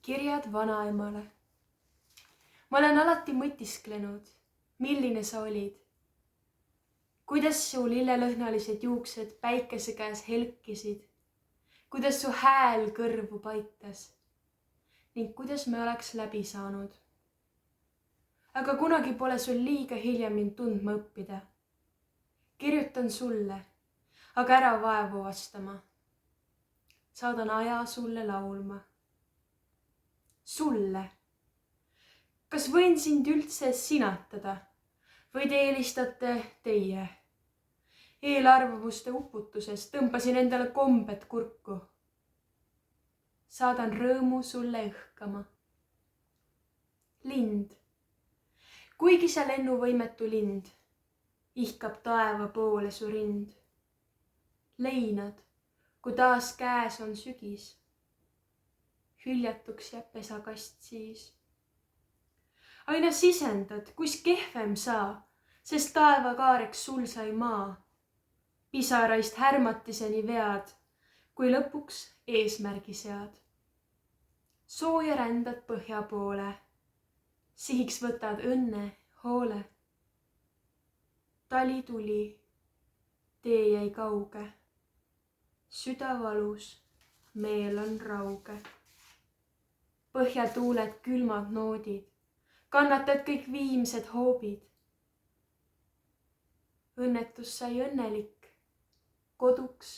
Kirjad vanaemale. Ma olen alati mõtisklenud, milline sa olid. Kuidas su lillelõhnalised juuksed päikese käes helkisid, kuidas su hääl kõrvu paitas ning kuidas me oleks läbi saanud. Aga kunagi pole sul liiga hilja mind tundma õppida. Kirjutan sulle, aga ära vaevu vastama. Saadan aja sulle laulma. Sulle. Kas võin sind üldse sinatada või te eelistate teie? Eelarvamuste uputuses tõmbasin endale kombed kurku. Saadan rõõmu sulle õhkama. Lind. Kuigi sa lennuvõimetu lind, ihkab taeva poole su rind. Leinad, kui taas käes on sügis. Hüljatuks jääb pesakast siis. Aina sisendad, kus kehvem saa, sest taevakaareks sul sai maa. Pisaraist härmatiseni vead, kui lõpuks eesmärgi sead. Sooja rändad põhja poole, sihiks võtad õnne hoole. Tali tuli, tee jäi kauge, süda valus, meel on rauge. Põhjatuuled külmad noodid, kannatad kõik viimsed hoobid. Õnnetus sai õnnelik, koduks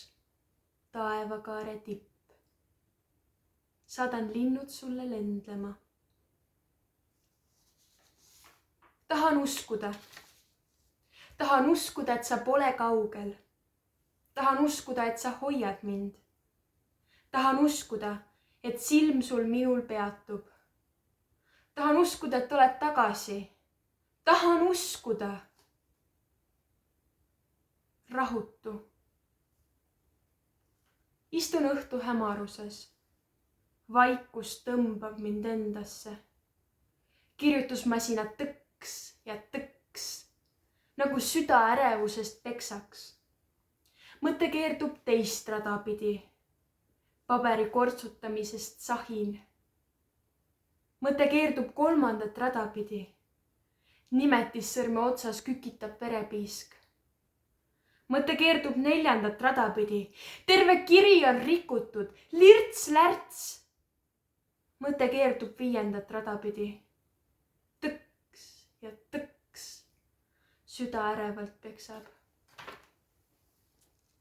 taevakaare tipp. Saadan linnud sulle lendlema. Tahan uskuda, et sa pole kaugel. Tahan uskuda, et sa hoiad mind. Tahan uskuda, et silm sul minul peatub. Tahan uskuda, et oled tagasi. Tahan uskuda. Rahutu. Istun õhtu hämaruses. Vaikus tõmbab mind endasse. Kirjutusmasina tõks ja tõks, nagu süda ärevusest peksaks. Mõte keerdub teist rada pidi. Paberi kortsutamisest sahin. Mõte keerdub kolmandat rada pidi. Nimetissõrme otsas kükitab verepiisk. Mõte keerdub neljandat rada pidi. Terve kiri on rikutud, lirts-lärts. Mõte keerdub viiendat rada pidi. Tõks ja tõks, süda ärevalt peksab.